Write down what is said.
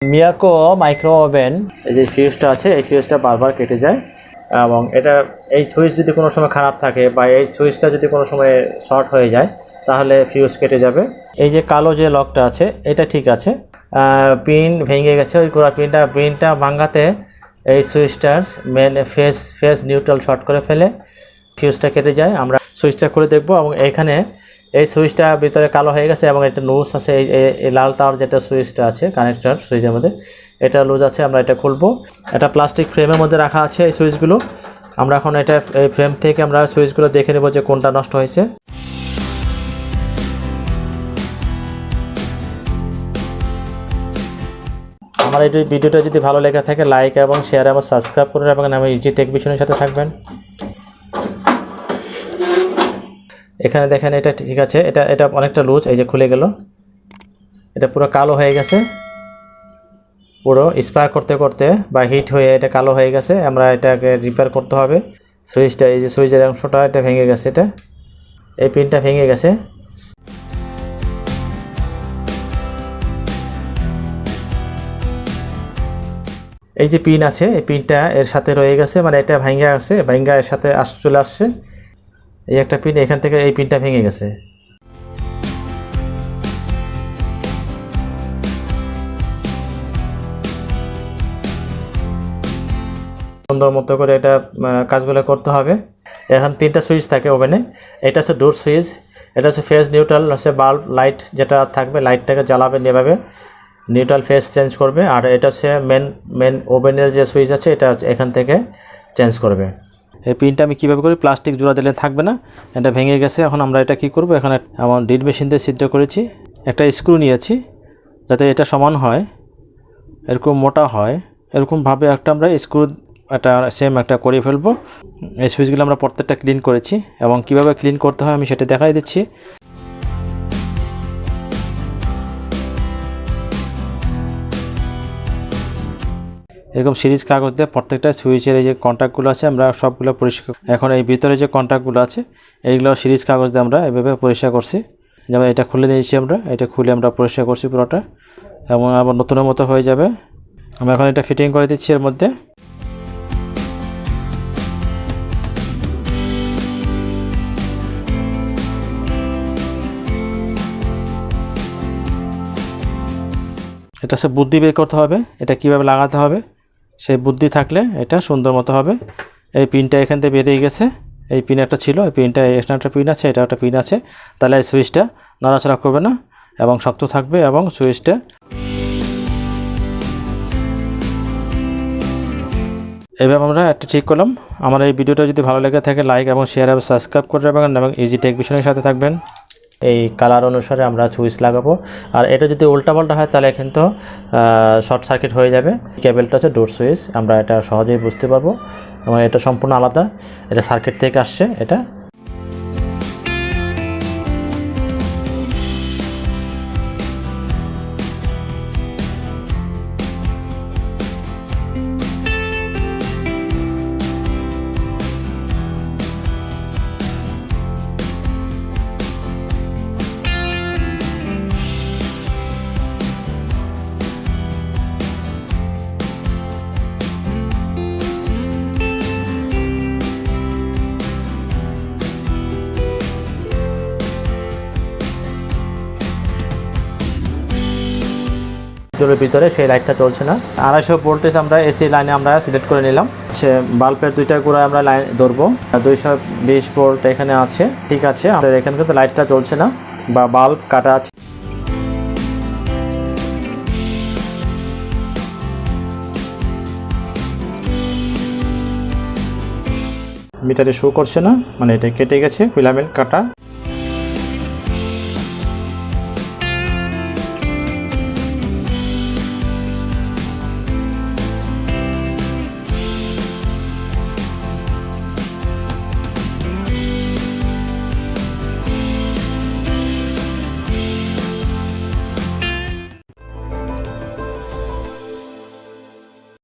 Miyako micro oven এই যে ফিউজটা আছে, এই ফিউজটা বারবার কেটে যায় এবং এটা এই সুইচ যদি কোনো সময় খারাপ থাকে বা এই সুইচটা যদি কোনো সময় শর্ট হয়ে যায় তাহলে ফিউজ কেটে যাবে। এই যে কালো যে লকটা আছে এটা ঠিক আছে, পিন ভেঙে গেছে, ওই গোড়া পিনটা ভাঙাতে এই সুইচটার মেন ফেস নিউট্রাল শর্ট করে ফেলে ফিউজটা কেটে যায়। আমরা সুইচটা খুলে দেখব এবং এখানে এই সুইচটা ভিতরে কালো হয়ে গেছে এবং একটা লুজ আছে, এই লাল তার যেটা সুইচটা আছে কানেক্টর সুইচের মধ্যে এটা লুজ আছে। আমরা এটা খুলবো, এটা প্লাস্টিক ফ্রেমের মধ্যে রাখা আছে এই সুইচগুলো। আমরা এখন এটা এই ফ্রেম থেকে আমরা সুইচগুলো দেখে নেব যে কোনটা নষ্ট হয়েছে। আমার এই ভিডিওটা যদি ভালো লেগে থাকে লাইক এবং শেয়ার এবং সাবস্ক্রাইব করুন এবং আমি ইজি টেক ভিশনের সাথে থাকবেন। এখানে দেখেন এটা ঠিক আছে, এটা অনেকটা লুজ, এই যে খুলে গেল, এটা পুরো কালো হয়ে গেছে, পুরো স্পার্ক করতে করতে বা হিট হয়ে এটা কালো হয়ে গেছে। আমরা এটাকে রিপেয়ার করতে হবে। সুইচটা এই যে সুইচের অংশটা এটা ভেঙে গেছে, এটা এই পিনটা ভেঙে গেছে। এই যে পিন আছে এই পিনটা এর সাথে রয়ে গেছে, মানে এটা ভাঙ্গা এর সাথে চলে আসছে। এই একটা পিন এখান থেকে এই পিনটা ভেঙে গেছে। সুন্দর মতো করে এটা কাজগুলো করতে হবে। এখন তিনটা সুইচ থাকে ওভেনে, এটা হচ্ছে ডোর সুইচ, এটা হচ্ছে ফেজ নিউট্রাল, হচ্ছে বাল্ব লাইট যেটা থাকবে লাইটটাকে জ্বালাবে নেভাবে নিউট্রাল ফেজ চেঞ্জ করবে। আর এটা হচ্ছে মেন ওভেনের যে সুইচ আছে এটা এখান থেকে চেঞ্জ করবে। এই পিনটা আমি কীভাবে করি, প্লাস্টিক জোড়া দিলে থাকবে না, এটা ভেঙে গেছে। এখন আমরা এটা কি করব, এখানে আমার ড্রিল মেশিন দিয়ে ছিদ্র করেছি, একটা স্ক্রু নিয়েছি যাতে এটা সমান হয়, এরকম মোটা হয়, এরকমভাবে একটা আমরা স্ক্রু সেম একটা করে ফেলবো। এই সুইচগুলো আমরা প্রত্যেকটা ক্লিন করেছি এবং কিভাবে ক্লিন করতে হয় আমি সেটা দেখাই দিচ্ছি। এরকম সিরিজ কাগজ দিয়ে প্রত্যেকটা সুইচের এই যে কন্ট্যাক্টগুলো আছে আমরা সবগুলো পরিষ্কার, এখন এই ভিতরে যে কন্ট্যাক্টগুলো আছে এইগুলো সিরিজ কাগজ দিয়ে আমরা এভাবে পরিষ্কার করছি। যেমন এটা খুলে নিয়েছি, এটা খুলে আমরা পরিষ্কার করছি পুরোটা এবং আবার নতুনের মতো হয়ে যাবে। আমরা এখন এটা ফিটিং করে দিচ্ছি এর মধ্যে। এটা হচ্ছে বুদ্ধি বের করতে হবে, এটা কিভাবে লাগাতে হবে, সেই বুদ্ধি থাকলে এটা সুন্দর মতো হবে। এই পিনটা এখান থেকে বেরিয়ে গেছে, এই পিন একটা ছিল, এই পিনটা এখানে একটা পিন আছে, এটা একটা পিন আছে, তাহলে এই সুইচটা নড়াচড়া করবে না এবং শক্ত থাকবে এবং সুইচটা এভাবে আমরা একটা ঠিক করলাম। আমার এই ভিডিওটা যদি ভালো লেগে থাকে লাইক এবং শেয়ার এবং সাবস্ক্রাইব করে রাখবেন এবং ইজি টেক ভিশনের সাথে থাকবেন। এই কালার অনুসারে আমরা সুইচ লাগাবো, আর এটা যদি উল্টাপাল্টা হয় তাহলে কিন্তু শর্ট সার্কিট হয়ে যাবে। কেবলটা হচ্ছে ডোর সুইচ, আমরা এটা সহজেই বুঝতে পারবো এবং এটা সম্পূর্ণ আলাদা, এটা সার্কিট থেকে আসছে। এটা ভিতরে সেই লাইটটা চলছে না। 250 ভোল্টেজ আমরা এসি লাইনে আমরা সিলেক্ট করে নিলাম। সে বাল্বের দুইটা গোড়ায় আমরা লাইন ধরবো, 220 ভোল্ট এখানে আছে, ঠিক আছে। আমাদের এখানে কিন্তু লাইটটা চলছে না বা বাল্ব কাটা আছে। মিটারে শো করছে না, মানে এটা কেটে গেছে, ফিলামেন্ট কাটা।